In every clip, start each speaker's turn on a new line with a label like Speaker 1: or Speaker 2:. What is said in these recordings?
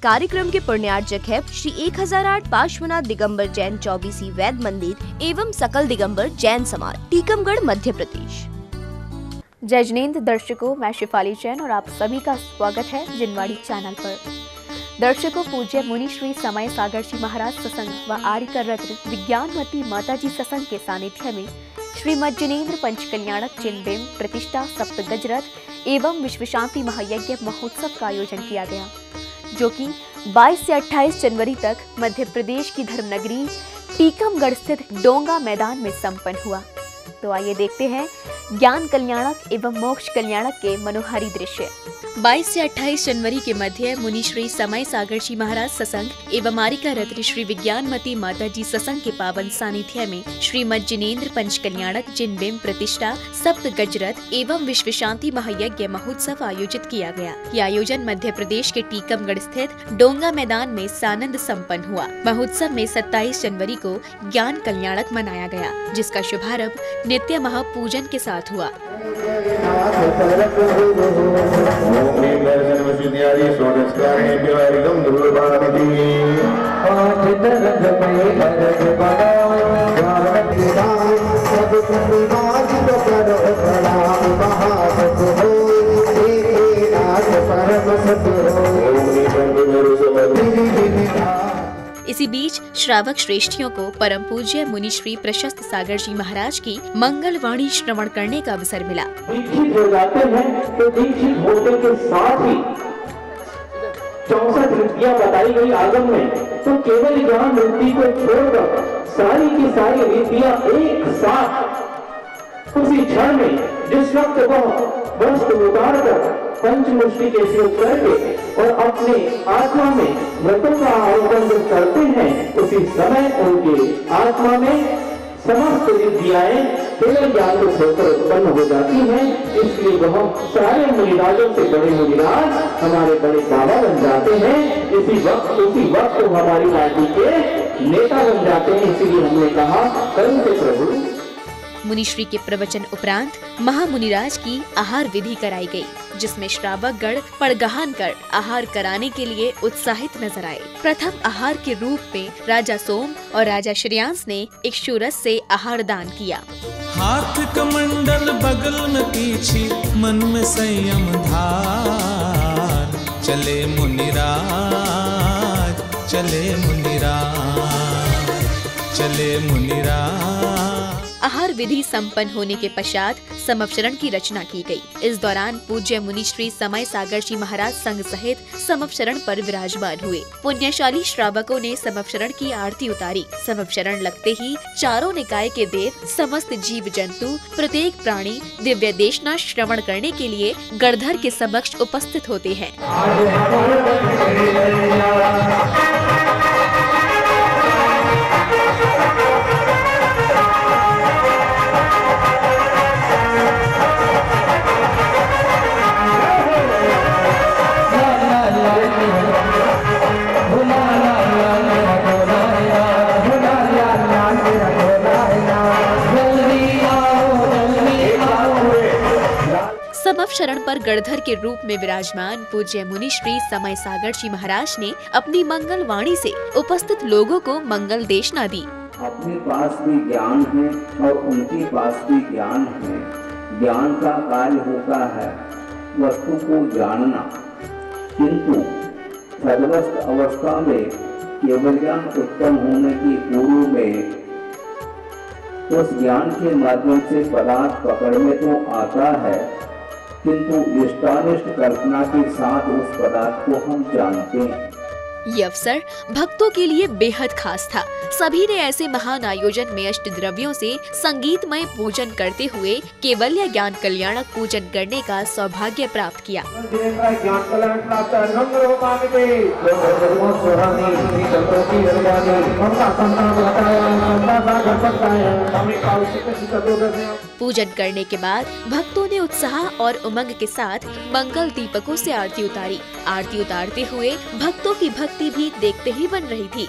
Speaker 1: कार्यक्रम के पुण्यार्जक है श्री 1008 पार्श्वनाथ दिगंबर जैन 24 वैद्य मंदिर एवं सकल दिगंबर जैन समाज, टीकमगढ़, मध्य प्रदेश।
Speaker 2: जय जिनेंद्र दर्शकों, मैं शिफाली जैन और आप सभी का स्वागत है जिनवाड़ी चैनल पर। दर्शकों, पूज्य मुनि श्री समय सागर जी महाराज सत्संग व आर्य रत्न विज्ञानमती माता जी सत्संग के सानिध्य में श्रीमद जिनेंद्र पंचकल्याणक जिनबिंब प्रतिष्ठा सप्त गजरथ एवं विश्व शांति महायज्ञ महोत्सव का आयोजन किया गया, जो कि 22 से 28 जनवरी तक मध्य प्रदेश की धर्मनगरी टीकमगढ़ स्थित डोंगा मैदान में संपन्न हुआ। तो आइए देखते हैं ज्ञान कल्याणक एवं मोक्ष कल्याणक के मनोहारी दृश्य। 22 से 28 जनवरी के मध्य मुनि श्री समय सागर जी महाराज सत्संग एवं आरिका रत्न श्री विज्ञानमती माता जी सत्संग के पावन सानिध्य में श्रीमद जिनेंद्र पंचकल्याणक जिनबिंब प्रतिष्ठा सप्त गजरथ एवं विश्व शांति महायज्ञ महोत्सव आयोजित किया गया। यह आयोजन मध्य प्रदेश के टीकमगढ़ स्थित डोंगा मैदान में सानंद संपन्न हुआ। महोत्सव में 27 जनवरी को ज्ञान कल्याणक मनाया गया, जिसका शुभारंभ नित्य महापूजन के साथ हुआ। इसी बीच श्रावक श्रेष्ठियों को परम पूज्य मुनि श्री प्रशस्त सागर जी महाराज की मंगल वाणी श्रवण करने का अवसर मिला।
Speaker 3: दीक्षित हो जाते हैं तो दीक्षित होने के साथ ही 64 रीतियां बताई गई आगम में, तो केवल ज्ञान वृत्ति को छोड़कर सारी की सारी रीतियां एक साथ उसी क्षण में जिस वक्त वह वस्त्र उतार कर पंचमुष्टि के प्रयोग करके और अपने आत्मा में व्रतों का आयोजन करते हैं, उसी समय उनके आत्मा में समस्त विद्याएं केवल ज्ञान को छोड़कर उत्पन्न हो जाती हैं। इसलिए वह सारे मुनिराजों से बड़े मुनिराज हमारे बड़े बाबा बन जाते हैं। उसी वक्त हमारी पार्टी के नेता बन जाते हैं। इसीलिए हमने कहा कल से प्रभु।
Speaker 2: मुनिश्री के प्रवचन उपरांत महामुनिराज की आहार विधि कराई गई, जिसमें श्रावक गण पड़गहान कर आहार कराने के लिए उत्साहित नजर आए। प्रथम आहार के रूप में राजा सोम और राजा श्रेयांश ने इक्षुरस से आहार दान किया।
Speaker 4: हाथ कमंडल बगल में पीछे, मन में संयम धार, चले मुनिराज, चले मुनिराज, चले मुनिराज।
Speaker 2: आहार विधि संपन्न होने के पश्चात समवचरण की रचना की गई। इस दौरान पूज्य मुनि श्री समय सागर जी महाराज संघ सहित समवचरण पर विराजमान हुए। पुण्यशाली श्रावकों ने समवचरण की आरती उतारी। समवचरण लगते ही चारों निकाय के देव, समस्त जीव जंतु, प्रत्येक प्राणी दिव्य देशना श्रवण करने के लिए गणधर के समक्ष उपस्थित होते हैं। समवचरण पर गणधर के रूप में विराजमान पूज्य मुनि श्री समय सागर जी महाराज ने अपनी मंगल वाणी से उपस्थित लोगों को मंगल देशना दी।
Speaker 5: अपने पास भी ज्ञान है और उनके पास भी ज्ञान है। ज्ञान का कार्य होता है वस्तु को जानना, किंतु सदवस्थ अवस्था में केवल ज्ञान उत्पन्न होने की पूर्व में उस ज्ञान के माध्यम से पदार्थ पकड़ में तो आता है, किंतु इष्टानिष्ट कल्पना के साथ उस पदार्थ को हम जानते हैं।
Speaker 2: ये अवसर भक्तों के लिए बेहद खास था। सभी ने ऐसे महान आयोजन में अष्ट द्रव्यों से संगीतमय पूजन करते हुए केवल्य ज्ञान कल्याणक पूजन करने का सौभाग्य प्राप्त किया। पूजन करने के बाद भक्तों ने उत्साह और उमंग के साथ मंगल दीपकों से आरती उतारी। आरती उतारते हुए भक्तों की भक्ति भी देखते ही बन रही थी।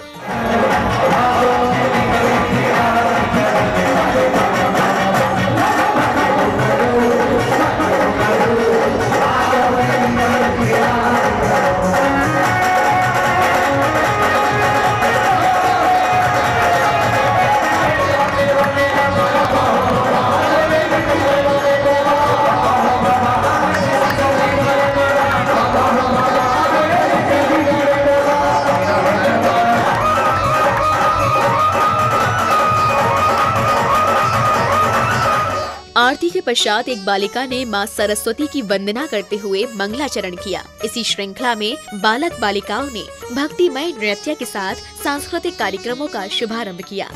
Speaker 2: आरती के पश्चात एक बालिका ने मां सरस्वती की वंदना करते हुए मंगलाचरण किया। इसी श्रृंखला में बालक बालिकाओं ने भक्तिमय नृत्य के साथ सांस्कृतिक कार्यक्रमों का शुभारंभ किया।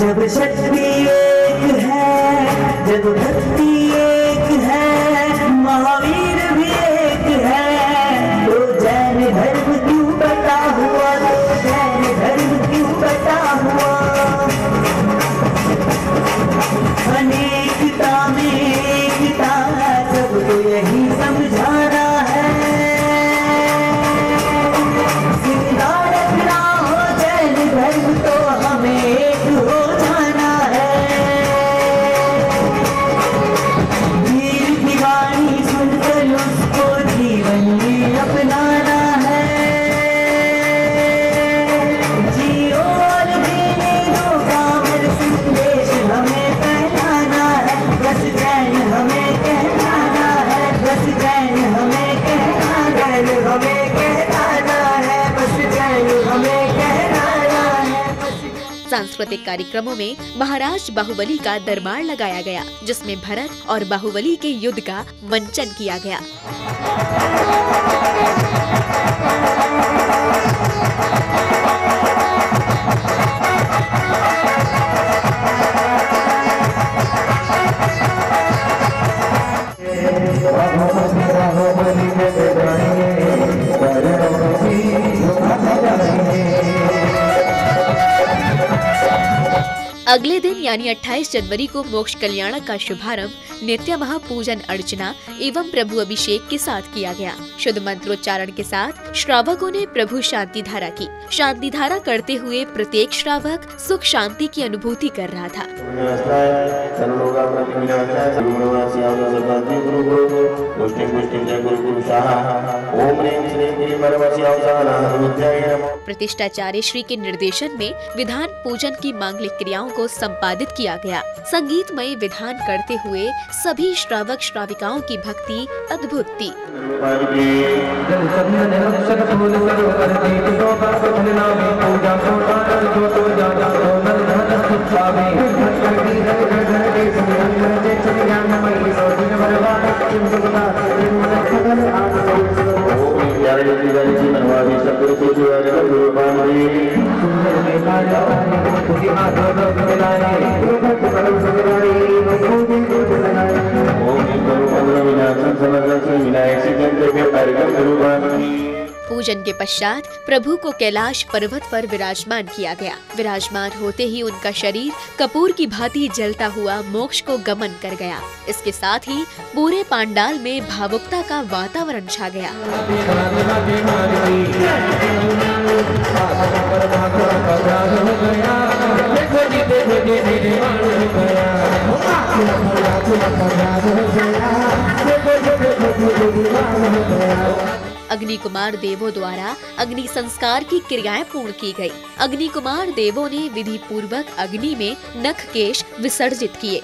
Speaker 6: जब शक्ति एक है, जब भक्ति एक है, महावीर भी एक है, तो जैन धर्म क्यों बटा हुआ, तो जैन धर्म क्यों बटा हुआ। अनेकता में एकता, सबको यही समझाना है। जिंदा रखना हो जैन धर्म तो हमें एक हो जाना है। वीर की वाणी सुनकर उसको जीवन में अपनाना है। जियो और जीने दो कामर संदेश हमें फैलाना है। बस जैन हमें कहलाना है, बस जैन हमें कहलाना है, हमें कहलाना है, बस जैन हमें कहलाना है।
Speaker 2: सांस्कृतिक कार्यक्रमों में महाराज बाहुबली का दरबार लगाया गया, जिसमें भरत और बाहुबली के युद्ध का मंचन किया गया। अगले दिन यानी 28 जनवरी को मोक्ष कल्याणक का शुभारंभ नित्य महापूजन अर्चना एवं प्रभु अभिषेक के साथ किया गया। शुद्ध मंत्रोच्चारण के साथ श्रावकों ने प्रभु शांति धारा की। शांति धारा करते हुए प्रत्येक श्रावक सुख शांति की अनुभूति कर रहा था। प्रतिष्ठाचार्य श्री के निर्देशन में विधान पूजन की मांगलिक क्रियाओं को संपादित किया गया। संगीतमय विधान करते हुए सभी श्रावक श्राविकाओं की भक्ति अद्भुत थी। पूजन के पश्चात प्रभु को कैलाश पर्वत पर विराजमान किया गया। विराजमान होते ही उनका शरीर कपूर की भांति जलता हुआ मोक्ष को गमन कर गया। इसके साथ ही पूरे पांडाल में भावुकता का वातावरण छा गया। अग्नि कुमार देवों द्वारा अग्नि संस्कार की क्रियाएं पूर्ण की गई। अग्नि कुमार देवों ने विधि पूर्वक अग्नि में नख केश विसर्जित किए।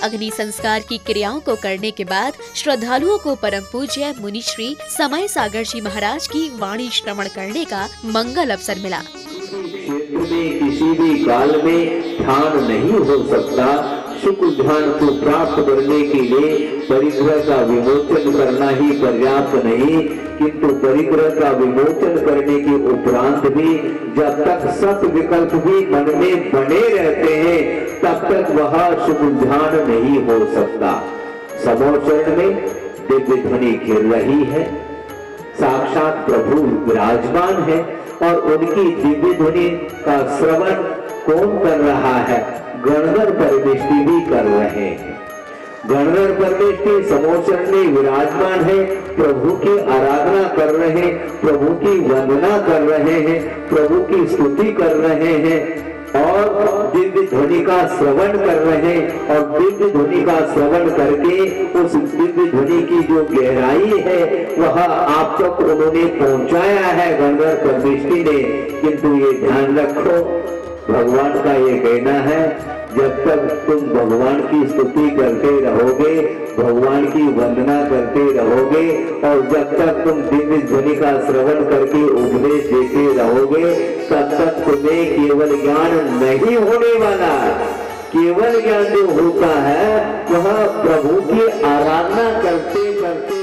Speaker 2: अग्नि संस्कार की क्रियाओं को करने के बाद श्रद्धालुओं को परम पूज्य मुनि श्री समय सागर जी महाराज की वाणी श्रवण करने का मंगल अवसर मिला।
Speaker 5: किसी भी काल में ध्यान नहीं हो सकता। सुख ध्यान को प्राप्त करने के लिए परिग्रह का विमोचन करना ही पर्याप्त नहीं, किंतु परिग्रह का विमोचन करने के उपरांत भी जब तक सत विकल्प भी मन में बने रहते हैं तब तक वह सुख ध्यान नहीं हो सकता। समोचरण में दिव्य ध्वनि घिर रही है, साक्षात प्रभु विराजमान है और उनकी दिव्य ध्वनि का श्रवण कौन कर रहा है? गणधर परमेष्टि भी कर रहे हैं। गणधर परमेष्टि समोचरण में विराजमान है, प्रभु की आराधना कर रहे हैं, प्रभु की वंदना कर रहे हैं, प्रभु की स्तुति कर रहे हैं और दिव्य ध्वनि का श्रवण कर रहे हैं। और दिव्य ध्वनि का श्रवण करके उस दिव्य ध्वनि की जो गहराई है वह आप तक उन्होंने पहुंचाया है गणधर परमेष्टि ने। किंतु ये ध्यान रखो, भगवान का ये कहना है, जब तक तुम भगवान की स्तुति करते रहोगे, भगवान की वंदना करते रहोगे और जब तक तुम दिव्य ध्वनि का श्रवण करके उपदेश देते रहोगे तब तक तुम्हें केवल ज्ञान नहीं होने वाला। केवल ज्ञान जो होता है वह प्रभु की आराधना करते करते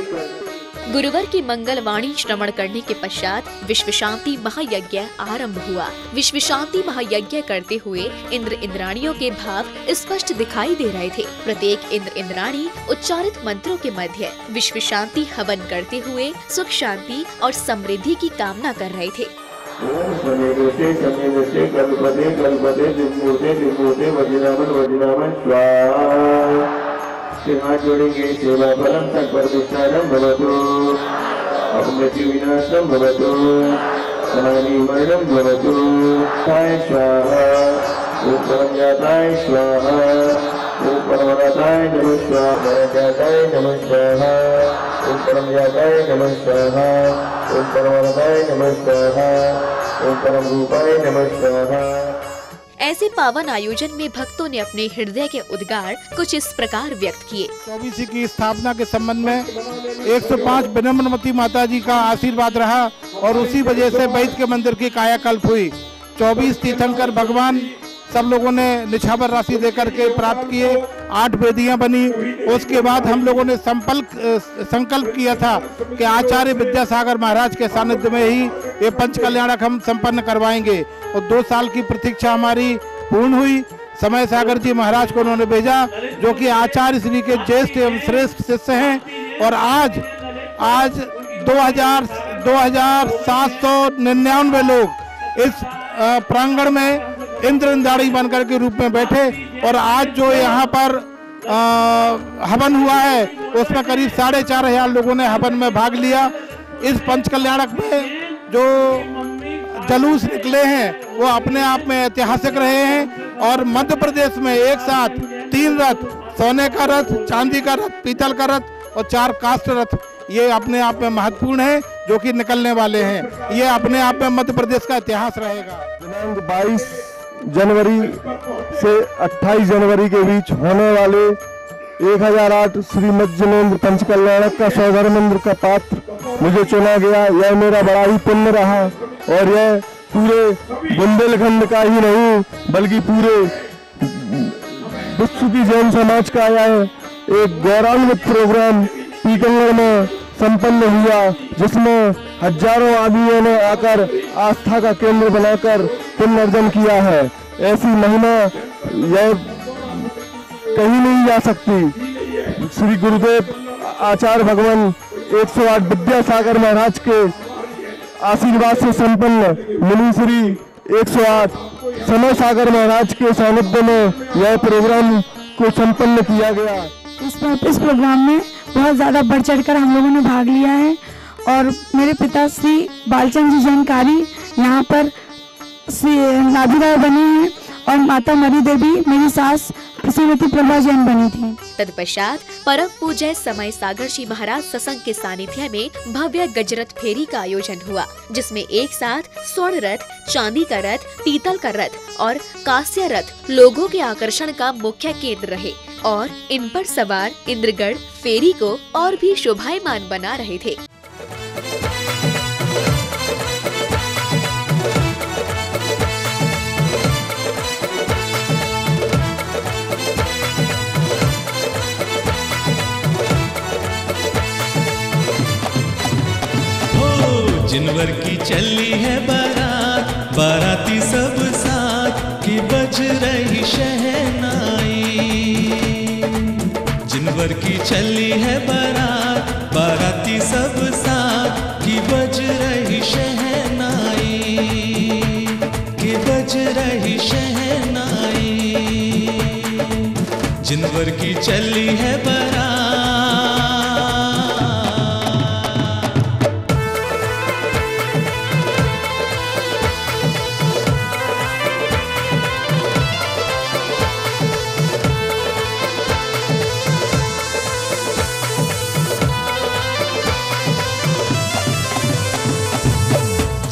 Speaker 2: गुरुवार की मंगलवाणी श्रवण करने के पश्चात विश्व शांति महायज्ञ आरंभ हुआ। विश्व शांति महायज्ञ करते हुए इंद्र इंद्राणियों के भाव स्पष्ट दिखाई दे रहे थे। प्रत्येक इंद्र इंद्राणी उच्चारित मंत्रों के मध्य विश्व शांति हवन करते हुए सुख शांति और समृद्धि की कामना कर रहे थे।
Speaker 3: हाथ जोड़ेंगे, सेवा फलम तत्प्रतिष्ठानं भवतु, अपमृत्यु विनाशं भवतु, समानि मरणं भवतु। ताय स्वाहा, ओम परम जाताय स्वाहा, ओम परमदाताय नमः स्वाहा, जाताय नमः स्वाहा, ओम परम जाताय नमः स्वाहा, ओम परमदाताय नमः स्वाहा, ओम परम रूपाय नमः स्वाहा।
Speaker 2: ऐसे पावन आयोजन में भक्तों ने अपने हृदय के उद्गार कुछ इस प्रकार व्यक्त किए।
Speaker 7: 24 की स्थापना के संबंध में 105 विनम्रमती माता जी का आशीर्वाद रहा और उसी वजह से वैद्य के मंदिर की कायाकल्प हुई। 24 तीर्थंकर भगवान सब लोगों ने निछावर राशि देकर के प्राप्त किए, 8 वेदियां बनी। उसके बाद हम लोगों ने संकल्प किया था कि आचार्य विद्यासागर महाराज के सानिध्य में ही ये पंच कल्याणक हम संपन्न करवाएंगे और 2 साल की प्रतीक्षा हमारी पूर्ण हुई। समय सागर जी महाराज को उन्होंने भेजा जो कि आचार्य श्री के ज्येष्ठ एवं श्रेष्ठ शिष्य हैं और आज 2799 लोग इस प्रांगण में इंद्र इंद्राणी बनकर के रूप में बैठे और आज जो यहाँ पर हवन हुआ है उसमें करीब 4500 लोगों ने हवन में भाग लिया। इस पंच कल्याणक में जो जलूस निकले हैं वो अपने आप में ऐतिहासिक रहे हैं और मध्य प्रदेश में एक साथ 3 रथ, सोने का रथ, चांदी का रथ, पीतल का रथ और 4 काष्ठ रथ, ये अपने आप में महत्वपूर्ण है जो कि निकलने वाले हैं। ये अपने आप में मध्य प्रदेश का इतिहास रहेगा।
Speaker 8: दिनांक 22 जनवरी से 28 जनवरी के बीच होने वाले 1008 श्रीमद जिनेन्द्र पंच कल्याणक का सौधर्म मंदिर का पात्र मुझे चुना गया। यह मेरा बड़ा ही पुण्य रहा और यह पूरे बुंदेलखंड का ही नहीं बल्कि पूरे विश्व की जैन समाज का यह एक गौरवान्वित प्रोग्राम टीकमगढ़ में संपन्न हुआ, जिसमें हजारों आदमियों ने आकर आस्था का केंद्र बनाकर पुण्यार्जन किया है। ऐसी महिमा यह कहीं नहीं जा सकती। श्री गुरुदेव आचार्य भगवान 108 विद्यासागर महाराज के आशीर्वाद से संपन्न मुनि श्री 108 समय सागर महाराज के सानिध्य में यह प्रोग्राम को संपन्न किया गया।
Speaker 9: इस प्रोग्राम में बहुत ज़्यादा बढ़ चढ़कर हम लोगों ने भाग लिया है और मेरे पिता श्री बालचंद जी जैनकारी यहाँ पर श्री नाभिराय बने हैं और माता मरी देवी मेरी सास श्रीमती प्रभा जैन बनी थी।
Speaker 2: तत्पश्चात परम पूज्य समय सागर जी महाराज सत्संग के सानिध्य में भव्य गजरथ फेरी का आयोजन हुआ, जिसमें एक साथ स्वर्ण रथ, चांदी का रथ, पीतल का रथ और कांस्य रथ लोगों के आकर्षण का मुख्य केंद्र रहे और इन पर सवार इंद्रगढ़ फेरी को और भी शोभायमान बना रहे थे।
Speaker 4: जिनवर की चली है बारात, बाराती सब साथ की बज रही शहनाई। जिनवर की चली है बारात, बाराती सब साथ की बज रही शहनाई, की बज रही शहनाई। जिनवर की चली है बारात।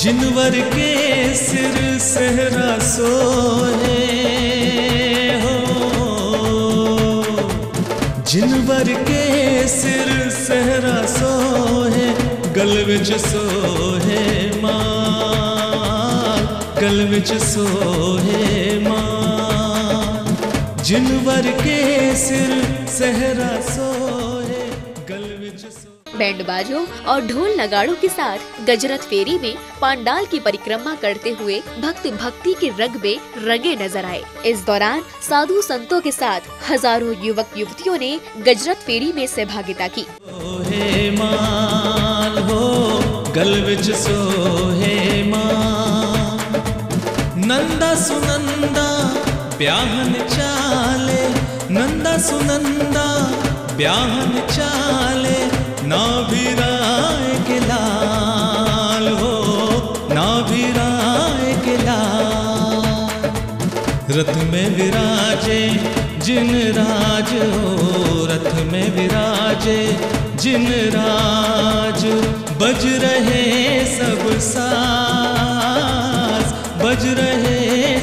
Speaker 4: जिनवर के सिर सहरा सोहे हो, जिनवर के सिर सहरा सोहे, गल विच सोहे माल, गल विच सोहे माल। जिनवर के सिर सहरा सोहे, गल विच सोहे।
Speaker 2: बैंड बाजों और ढोल नगाड़ों के साथ गजरत फेरी में पांडाल की परिक्रमा करते हुए भक्त भक्ति के रंग में रंगे नजर आए। इस दौरान साधु संतों के साथ हजारों युवक युवतियों ने गजरत फेरी में सहभागिता की।
Speaker 4: सोहे माल हो, गल विच सोहे माल। नंदा सुनंदा ब्याहन चाले, नंदा सुनंदा ब्याहन चाले। ना भी राय के लाल हो, ना भी राय के लाल। रथ में विराजे जिन राज हो, रथ में विराजे जिन राज। बज रहे सब साज, बज रहे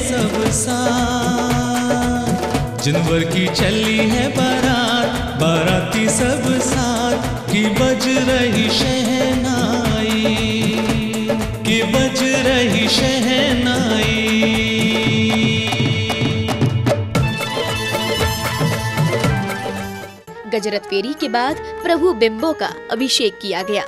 Speaker 4: सब साज। जिनवर की चली है बारात, बाराती सब साथ की बज रही शहनाई, की बज रही शहनाई।
Speaker 2: गजरत फेरी के बाद प्रभु बिंबों का अभिषेक किया गया।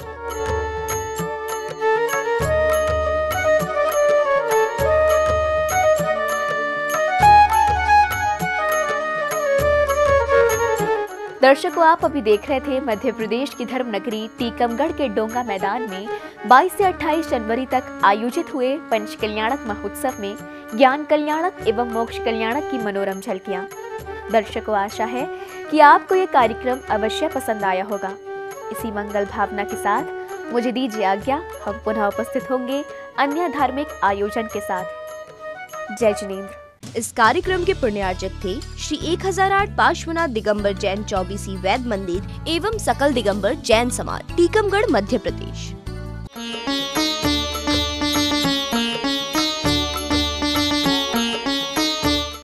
Speaker 2: दर्शकों, आप अभी देख रहे थे मध्य प्रदेश की धर्म नगरी टीकमगढ़ के डोंगा मैदान में 22 से 28 जनवरी तक आयोजित हुए पंच कल्याणक महोत्सव में ज्ञान कल्याणक एवं मोक्ष कल्याणक की मनोरम झलकियां। दर्शकों, आशा है कि आपको ये कार्यक्रम अवश्य पसंद आया होगा। इसी मंगल भावना के साथ मुझे दीजिए आज्ञा। हम पुनः उपस्थित होंगे अन्य धार्मिक आयोजन के साथ। जय जिनेंद्र।
Speaker 1: इस कार्यक्रम के पुण्यार्जक थे श्री 1008 पार्श्वनाथ दिगंबर जैन चौबीसी वैद्य मंदिर एवं सकल दिगंबर जैन समाज, टीकमगढ़, मध्य प्रदेश।